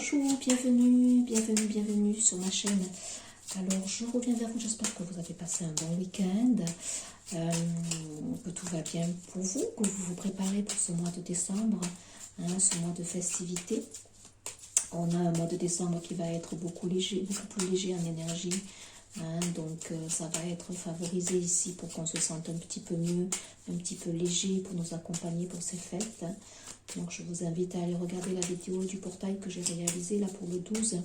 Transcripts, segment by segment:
Bonjour, bienvenue, bienvenue, bienvenue sur ma chaîne. Alors, je reviens vers vous, j'espère que vous avez passé un bon week-end, que tout va bien pour vous, que vous vous préparez pour ce mois de décembre, ce mois de festivité. On a un mois de décembre qui va être beaucoup plus léger en énergie, donc ça va être favorisé ici pour qu'on se sente un petit peu mieux, un petit peu léger pour nous accompagner pour ces fêtes. Donc je vous invite à aller regarder la vidéo du portail que j'ai réalisé là pour le 12,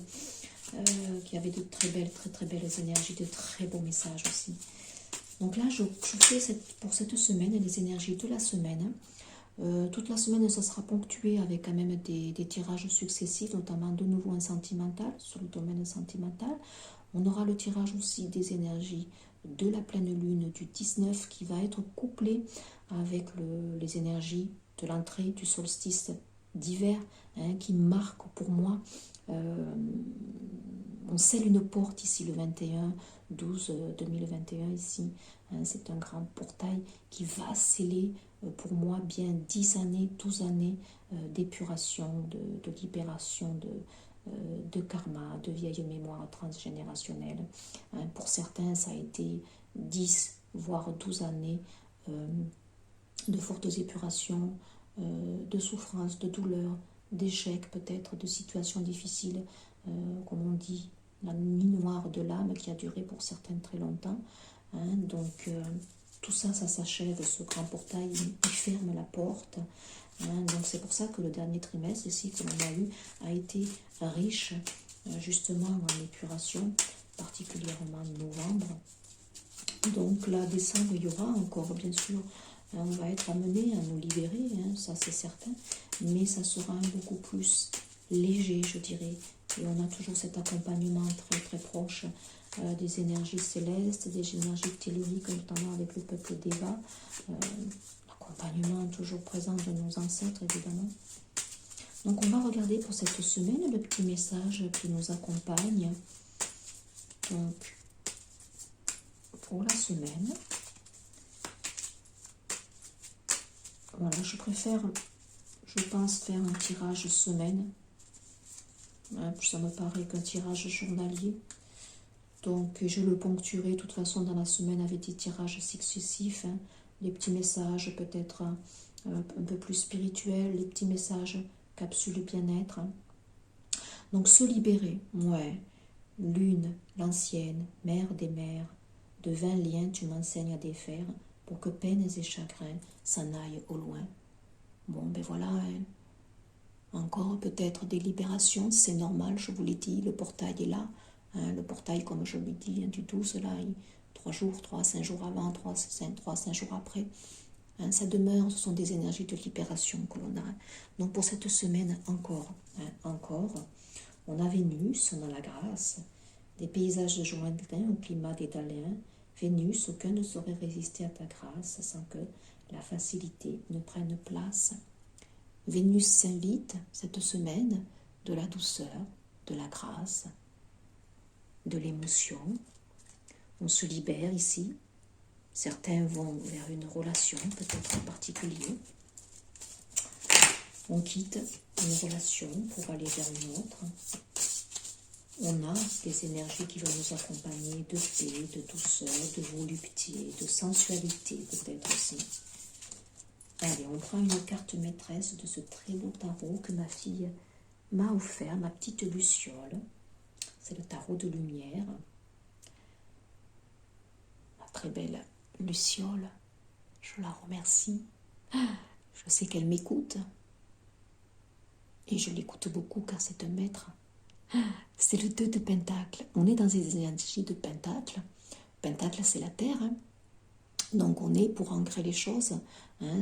qui avait de très belles énergies, de très beaux messages aussi. Donc là je fais pour cette semaine les énergies de la semaine. Toute la semaine, ça sera ponctué avec quand même des tirages successifs, notamment de nouveau un sentimental, sur le domaine sentimental. On aura le tirage aussi des énergies de la pleine lune du 19 qui va être couplé avec les énergies de l'entrée du solstice d'hiver, qui marque pour moi, on scelle une porte ici le 21/12/2021 ici. C'est un grand portail qui va sceller pour moi bien 10 années, 12 années d'épuration, de libération de karma, de vieilles mémoires transgénérationnelles. Pour certains, ça a été 10, voire 12 années de fortes épurations, de souffrances, de douleurs, d'échecs peut-être, de situations difficiles, comme on dit, la nuit noire de l'âme qui a duré pour certains très longtemps. Donc tout ça, ça s'achève, ce grand portail, il ferme la porte. Donc c'est pour ça que le dernier trimestre ici que l'on a eu a été riche justement en épuration, particulièrement novembre. Donc là, décembre, il y aura encore, bien sûr, on va être amené à nous libérer, ça c'est certain, mais ça sera beaucoup plus léger, je dirais. Et on a toujours cet accompagnement très proche des énergies célestes, des énergies telluriques, notamment avec le peuple d'Eva. Accompagnement toujours présent de nos ancêtres, évidemment. Donc on va regarder pour cette semaine le petit message qui nous accompagne. Donc, pour la semaine, voilà, je pense faire un tirage semaine. Ça me paraît qu'un tirage journalier. Donc je le ponctuerai de toute façon dans la semaine avec des tirages successifs. Les petits messages peut-être un peu plus spirituels, les petits messages capsules bien-être. Donc se libérer, ouais. Lune, l'ancienne, mère des mères, de 20 liens tu m'enseignes à défaire, pour que peines et chagrins s'en aillent au loin. Bon, ben voilà, encore peut-être des libérations, c'est normal, je vous l'ai dit, le portail est là. Le portail, comme je l'ai dit, du 12, là, 3 jours, 5 jours avant, 5 jours après. Ça demeure, ce sont des énergies de libération que l'on a. Donc pour cette semaine, encore, on a Vénus, on a la grâce, des paysages jointains au climat dédalien. Vénus, aucun ne saurait résister à ta grâce sans que la facilité ne prenne place. Vénus s'invite cette semaine de la douceur, de la grâce, de l'émotion. On se libère ici. Certains vont vers une relation peut-être en particulier. On quitte une relation pour aller vers une autre. On a des énergies qui vont nous accompagner de paix, de douceur, de volupté, de sensualité peut-être aussi. Allez, on prend une carte maîtresse de ce très beau tarot que ma fille m'a offert, ma petite Luciole. C'est le tarot de lumière. Ma très belle Luciole, je la remercie. Je sais qu'elle m'écoute. Et je l'écoute beaucoup car c'est un maître. C'est le 2 de Pentacle. On est dans des énergies de Pentacle. Pentacle, c'est la terre. Donc on est pour ancrer les choses.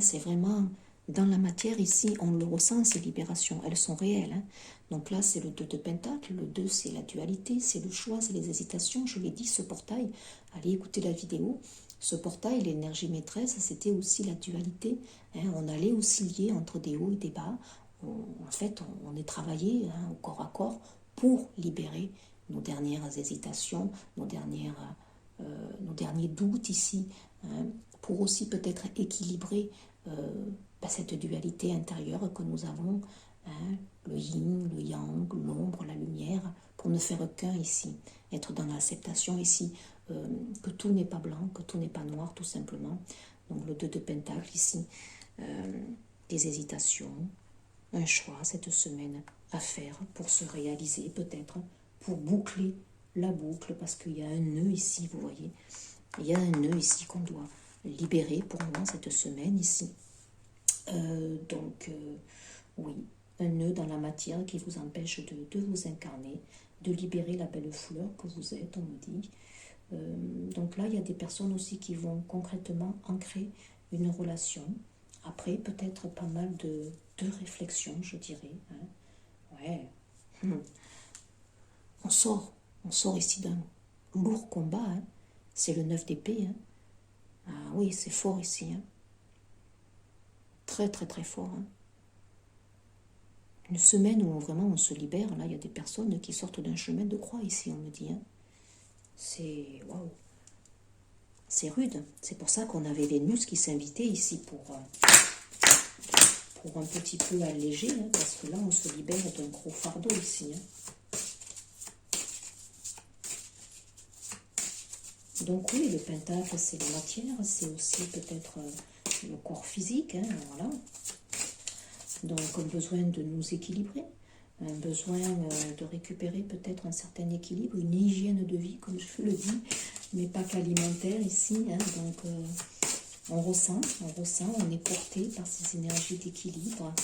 C'est vraiment dans la matière ici, on le ressent, ces libérations. Elles sont réelles. Donc là, c'est le 2 de Pentacle. Le 2, c'est la dualité, c'est le choix, c'est les hésitations. Je l'ai dit, ce portail, allez écouter la vidéo. Ce portail, l'énergie maîtresse, c'était aussi la dualité. On allait osciller entre des hauts et des bas. En fait, on est travaillé au corps à corps pour libérer nos dernières hésitations, nos derniers doutes ici, pour aussi peut-être équilibrer cette dualité intérieure que nous avons hein, le yin, le yang, l'ombre, la lumière, pour ne faire qu'un ici, être dans l'acceptation ici, que tout n'est pas blanc, que tout n'est pas noir, tout simplement. Donc le 2 de Pentacle ici, des hésitations, un choix cette semaine à faire pour se réaliser peut-être, pour boucler la boucle, parce qu'il y a un nœud ici, vous voyez. Il y a un nœud ici qu'on doit libérer pour moi cette semaine ici. Oui, un nœud dans la matière qui vous empêche de vous incarner, de libérer la belle fleur que vous êtes, on me dit. Donc là, il y a des personnes aussi qui vont concrètement ancrer une relation. Après, peut-être pas mal de réflexions, je dirais. Hein. Ouais. On sort ici d'un lourd combat. Hein. C'est le 9 d'épée. Hein. Ah oui, c'est fort ici. Hein. Très, très, très fort. Hein. Une semaine où vraiment on se libère. Là, il y a des personnes qui sortent d'un chemin de croix ici, on me dit. Hein. C'est... Waouh. C'est rude. C'est pour ça qu'on avait Vénus qui s'invitait ici pour un petit peu alléger, hein, parce que là, on se libère d'un gros fardeau ici. Hein. Donc oui, le pentacle, c'est la matière, c'est aussi peut-être le corps physique, hein, voilà. Donc un besoin de nous équilibrer, un besoin de récupérer peut-être un certain équilibre, une hygiène de vie, comme je le dis, mais pas qu'alimentaire ici. Hein, donc on ressent, on est porté par ces énergies d'équilibre.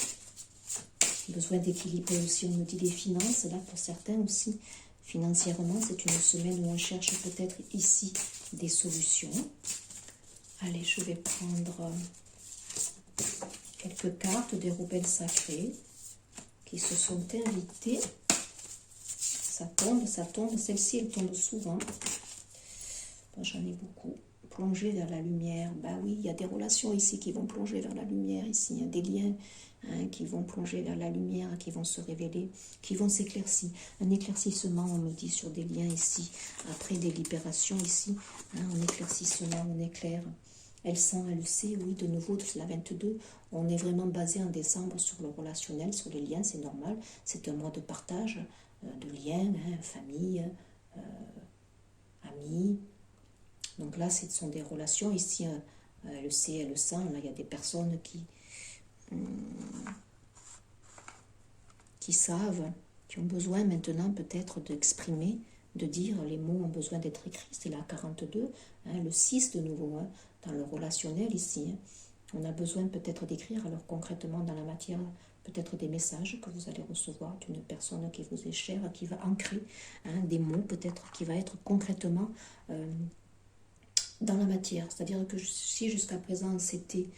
Besoin d'équilibrer aussi, on me dit les finances, là pour certains aussi. Financièrement, c'est une semaine où on cherche peut-être ici des solutions. Allez, je vais prendre quelques cartes des rebelles sacrés qui se sont invitées. Ça tombe. Celle-ci, elle tombe souvent. Bon, j'en ai beaucoup. Plonger vers la lumière. Bah oui, il y a des relations ici qui vont plonger vers la lumière. Ici, il y a des liens qui vont plonger vers la lumière, qui vont se révéler, qui vont s'éclaircir. Un éclaircissement, on me dit, sur des liens ici. Après des libérations ici, un éclaircissement, on éclaire. Elle sent, elle le sait, oui, de nouveau, la 22. On est vraiment basé en décembre sur le relationnel, sur les liens, c'est normal. C'est un mois de partage, de liens, famille, amis. Donc là, ce sont des relations. Ici, elle le sait, elle le sent. Là, il y a des personnes qui savent, qui ont besoin maintenant peut-être d'exprimer, de dire, les mots ont besoin d'être écrits. C'est la 42, le 6 de nouveau, dans le relationnel ici. On a besoin peut-être d'écrire, alors concrètement dans la matière, peut-être des messages que vous allez recevoir d'une personne qui vous est chère, qui va ancrer des mots peut-être, qui va être concrètement dans la matière. C'est-à-dire que si jusqu'à présent c'était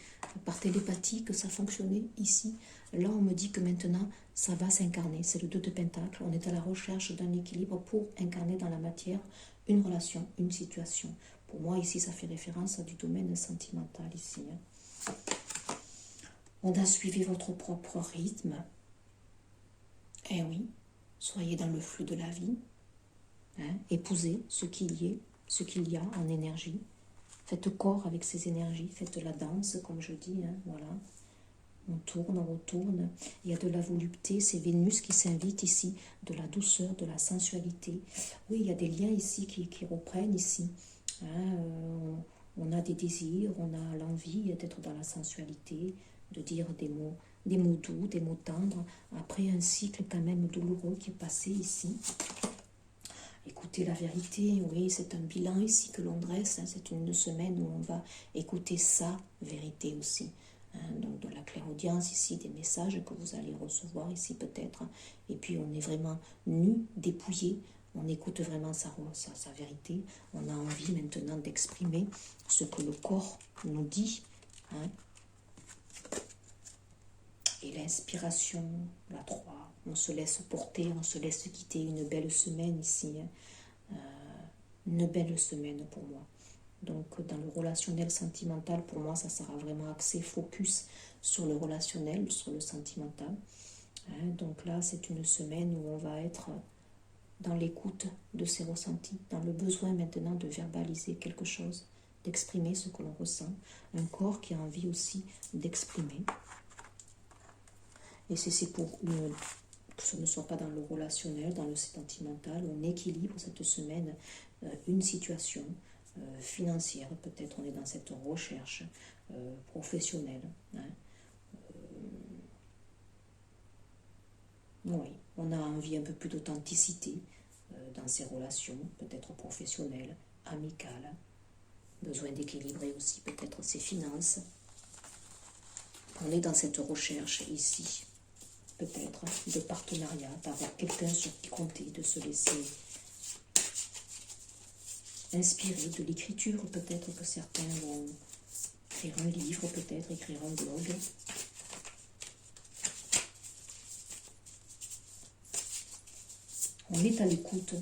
par télépathie que ça fonctionnait ici, là on me dit que maintenant ça va s'incarner. C'est le 2 de Pentacle. On est à la recherche d'un équilibre pour incarner dans la matière une relation, une situation. Pour moi ici ça fait référence à du domaine sentimental ici. On a suivi votre propre rythme. Eh oui, soyez dans le flux de la vie. Épousez ce qu'il y a en énergie. Faites corps avec ces énergies, faites la danse, comme je dis, voilà. On tourne, on retourne. Il y a de la volupté, c'est Vénus qui s'invite ici, de la douceur, de la sensualité. Oui, il y a des liens ici qui reprennent ici. On a des désirs, on a l'envie d'être dans la sensualité, de dire des mots doux, des mots tendres, après un cycle quand même douloureux qui est passé ici. Écoutez la vérité, oui, c'est un bilan ici que l'on dresse, c'est une semaine où on va écouter sa vérité aussi. Donc de la clairaudience ici, des messages que vous allez recevoir ici peut-être. Et puis on est vraiment nu, dépouillé, on écoute vraiment sa vérité. On a envie maintenant d'exprimer ce que le corps nous dit. Et l'inspiration, la 3, on se laisse porter, on se laisse quitter. Une belle semaine ici, une belle semaine pour moi. Donc dans le relationnel sentimental, pour moi ça sera vraiment axé focus sur le relationnel, sur le sentimental. Donc là c'est une semaine où on va être dans l'écoute de ses ressentis, dans le besoin maintenant de verbaliser quelque chose, d'exprimer ce que l'on ressent. Un corps qui a envie aussi d'exprimer. Et c'est pour que ce ne soit pas dans le relationnel, dans le sentimental. On équilibre cette semaine une situation financière. Peut-être on est dans cette recherche professionnelle. Hein. Oui, on a envie un peu plus d'authenticité dans ces relations, peut-être professionnelles, amicales. Besoin d'équilibrer aussi peut-être ses finances. On est dans cette recherche ici, peut-être, de partenariat, d'avoir quelqu'un sur qui compter, de se laisser inspirer de l'écriture. Peut-être que certains vont écrire un livre, peut-être écrire un blog. On est à l'écoute,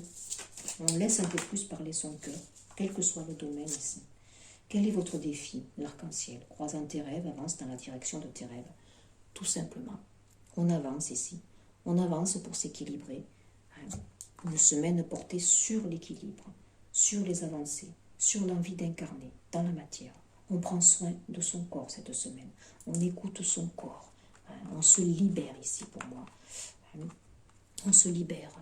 on laisse un peu plus parler son cœur, quel que soit le domaine ici. Quel est votre défi, l'arc-en-ciel? Croisant tes rêves, avance dans la direction de tes rêves. Tout simplement. On avance ici. On avance pour s'équilibrer. Une semaine portée sur l'équilibre, sur les avancées, sur l'envie d'incarner dans la matière. On prend soin de son corps cette semaine. On écoute son corps. On se libère ici pour moi. On se libère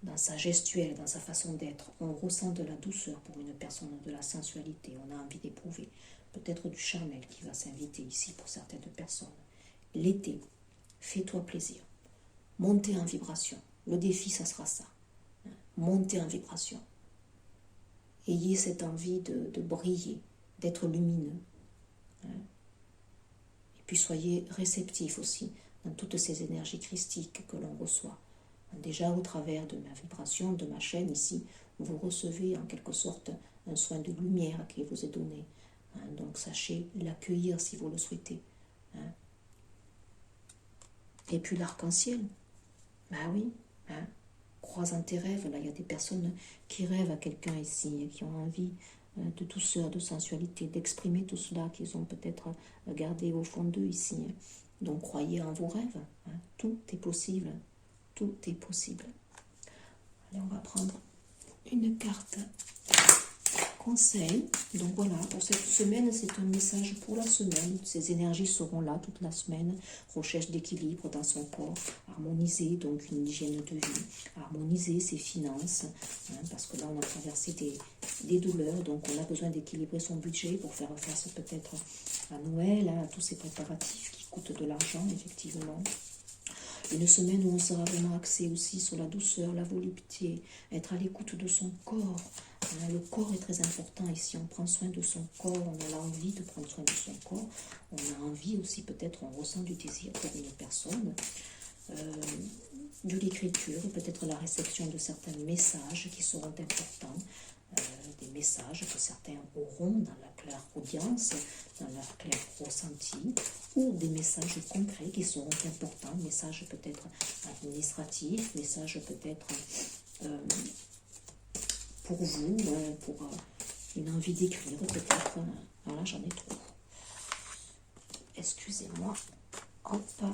dans sa gestuelle, dans sa façon d'être. On ressent de la douceur pour une personne, de la sensualité. On a envie d'éprouver peut-être du charnel qui va s'inviter ici pour certaines personnes. L'été, fais-toi plaisir. Monter en vibration. Le défi, ça sera ça. Monter en vibration. Ayez cette envie de briller, d'être lumineux. Et puis soyez réceptifs aussi dans toutes ces énergies christiques que l'on reçoit. Déjà au travers de ma vibration, de ma chaîne ici, vous recevez en quelque sorte un soin de lumière qui vous est donné. Donc sachez l'accueillir si vous le souhaitez. Et puis l'arc-en-ciel, oui, croisant tes rêves, là il y a des personnes qui rêvent à quelqu'un ici, qui ont envie de douceur, de sensualité, d'exprimer tout cela qu'ils ont peut-être gardé au fond d'eux ici. Donc croyez en vos rêves, tout est possible. Tout est possible. Allez, on va prendre une carte conseil. Donc voilà, pour cette semaine, c'est un message pour la semaine. Ces énergies seront là toute la semaine. Recherche d'équilibre dans son corps, harmoniser donc une hygiène de vie, harmoniser ses finances, parce que là on a traversé des douleurs, donc on a besoin d'équilibrer son budget pour faire face peut-être à Noël, à tous ces préparatifs qui coûtent de l'argent, effectivement. Une semaine où on sera vraiment axé aussi sur la douceur, la volupté, être à l'écoute de son corps. Le corps est très important ici, on prend soin de son corps, on a l'envie de prendre soin de son corps. On a envie aussi, peut-être, on ressent du désir pour une personne. De l'écriture, peut-être la réception de certains messages qui seront importants. Des messages que certains auront dans la claire audience, dans leur clair ressenti, ou des messages concrets qui seront importants, messages peut-être administratifs, messages peut-être pour vous, pour une envie d'écrire peut-être. Voilà, j'en ai trop. Excusez-moi. Hop.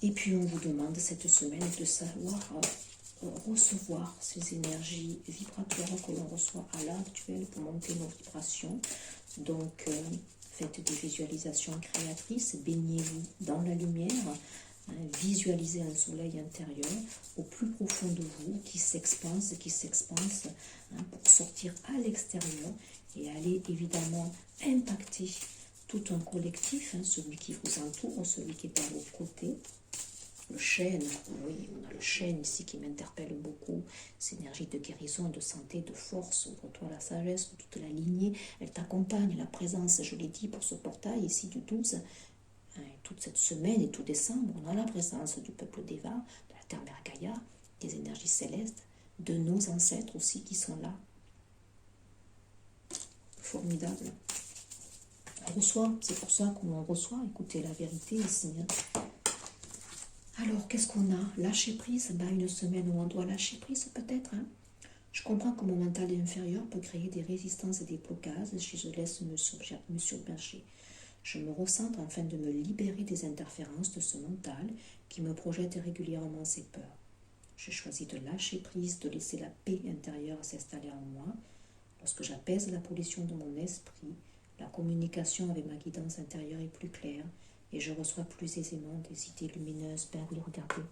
Et puis on vous demande cette semaine de savoir recevoir ces énergies vibratoires que l'on reçoit à l'heure actuelle pour monter nos vibrations. Donc faites des visualisations créatrices, baignez-vous dans la lumière, visualisez un soleil intérieur au plus profond de vous qui s'expanse, pour sortir à l'extérieur et aller évidemment impacter tout un collectif, celui qui vous entoure, celui qui est à vos côtés. Le chêne, oui, on a le chêne ici qui m'interpelle beaucoup, ces énergies de guérison, de santé, de force, ouvre-toi la sagesse, toute la lignée, elle t'accompagne, la présence, je l'ai dit, pour ce portail ici du 12, toute cette semaine et tout décembre, on a la présence du peuple d'Eva, de la terre-mère Gaïa, des énergies célestes, de nos ancêtres aussi qui sont là. Formidable. On reçoit, c'est pour ça qu'on reçoit, écoutez la vérité ici. Alors, qu'est-ce qu'on a? Lâcher prise, une semaine où on doit lâcher prise peut-être. Je comprends que mon mental inférieur peut créer des résistances et des blocages si je laisse me submerger. Je me recentre afin de me libérer des interférences de ce mental qui me projette régulièrement ses peurs. Je choisis de lâcher prise, de laisser la paix intérieure s'installer en moi. Lorsque j'apaise la pollution de mon esprit, la communication avec ma guidance intérieure est plus claire et je reçois plus aisément des idées lumineuses. Ben oui, regardez,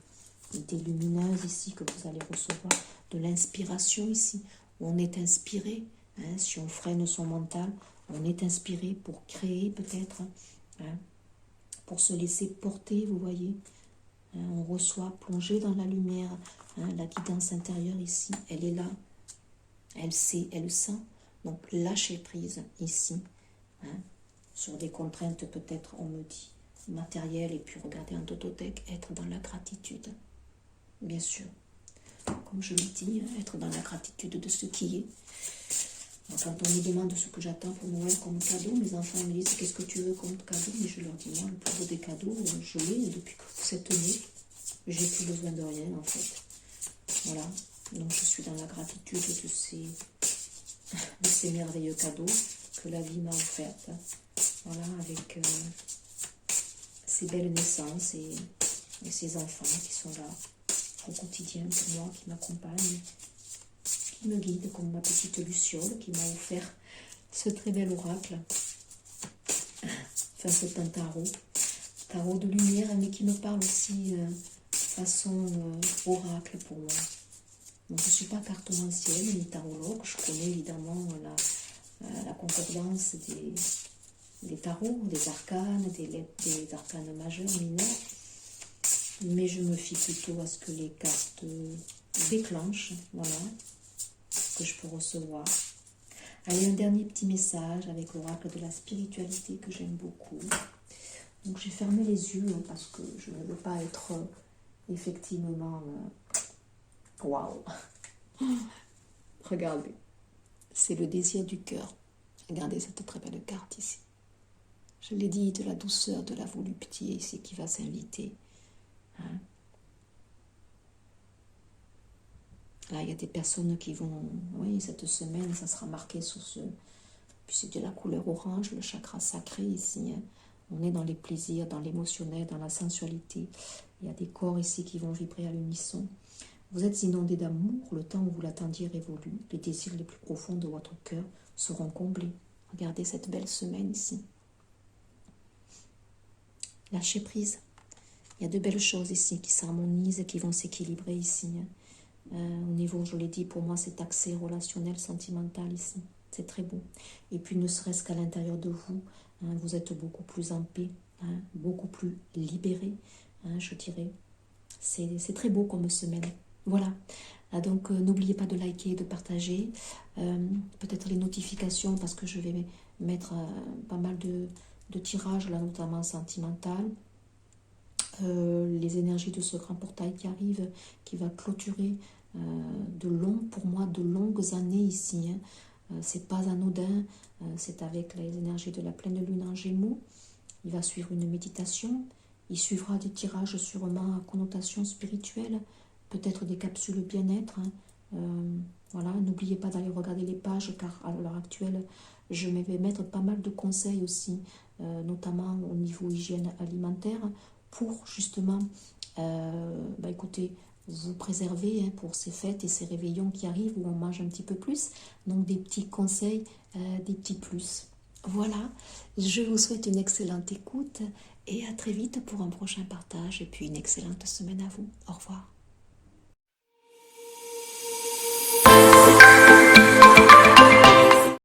idées lumineuses ici que vous allez recevoir, de l'inspiration ici. On est inspiré, hein, si on freine son mental, on est inspiré pour créer peut-être, hein, pour se laisser porter, vous voyez. Hein, on reçoit, plongé dans la lumière, hein, la guidance intérieure ici, elle est là. Elle sait, elle sent. Donc lâcher prise ici, hein, sur des contraintes peut-être, on me dit, matérielles, et puis regarder en totothèque, être dans la gratitude. Bien sûr, comme je le dis, être dans la gratitude de ce qui est. Quand on me demande ce que j'attends pour Noël comme cadeau, mes enfants me disent qu'est-ce que tu veux comme cadeau, mais je leur dis moi le plus beau des cadeaux, je l'ai depuis que vous êtes nés. J'ai plus besoin de rien en fait. Voilà, donc je suis dans la gratitude de ces merveilleux cadeaux que la vie m'a offerts. Voilà, avec ces belles naissances et ces enfants qui sont là au quotidien pour moi, qui m'accompagnent, qui me guident comme ma petite Luciole qui m'a offert ce très bel oracle. Enfin, c'est un tarot de lumière, mais qui me parle aussi façon oracle pour moi. Donc, je ne suis pas cartomancienne ni tarologue, je connais évidemment la concordance des tarots, des arcanes, des arcanes majeurs, mineurs, mais je me fie plutôt à ce que les cartes déclenchent, voilà, que je peux recevoir. Allez, un dernier petit message avec l'oracle de la spiritualité que j'aime beaucoup. Donc j'ai fermé les yeux hein, parce que je ne veux pas être effectivement... Waouh. Regardez, c'est le désir du cœur. Regardez cette très belle carte ici. Je l'ai dit, de la douceur, de la volupté ici qui va s'inviter. Hein? Là, il y a des personnes qui vont... Oui, cette semaine, ça sera marqué sur ce... Puis c'est de la couleur orange, le chakra sacré ici. Hein? On est dans les plaisirs, dans l'émotionnel, dans la sensualité. Il y a des corps ici qui vont vibrer à l'unisson. Vous êtes inondé d'amour, le temps où vous l'attendiez révolu. Les désirs les plus profonds de votre cœur seront comblés. Regardez cette belle semaine ici. Lâchez prise. Il y a de belles choses ici qui s'harmonisent et qui vont s'équilibrer ici. Au niveau, je l'ai dit, pour moi, c'est axé relationnel, sentimental ici. C'est très beau. Et puis, ne serait-ce qu'à l'intérieur de vous, hein, vous êtes beaucoup plus en paix, hein, beaucoup plus libéré, hein, je dirais. C'est très beau comme semaine. Voilà. Donc, n'oubliez pas de liker, de partager. Peut-être les notifications, parce que je vais mettre pas mal de tirages, là, notamment sentimental. Les énergies de ce grand portail qui arrive, qui va clôturer pour moi, de longues années ici. Hein. C'est pas anodin, c'est avec les énergies de la pleine lune en Gémeaux. Il va suivre une méditation, il suivra des tirages sûrement à connotation spirituelle, peut-être des capsules bien-être. Hein. Voilà, n'oubliez pas d'aller regarder les pages, car à l'heure actuelle, je vais mettre pas mal de conseils aussi, notamment au niveau hygiène alimentaire, pour justement, écoutez, vous préserver hein, pour ces fêtes et ces réveillons qui arrivent où on mange un petit peu plus. Donc des petits conseils, des petits plus. Voilà, je vous souhaite une excellente écoute et à très vite pour un prochain partage et puis une excellente semaine à vous. Au revoir.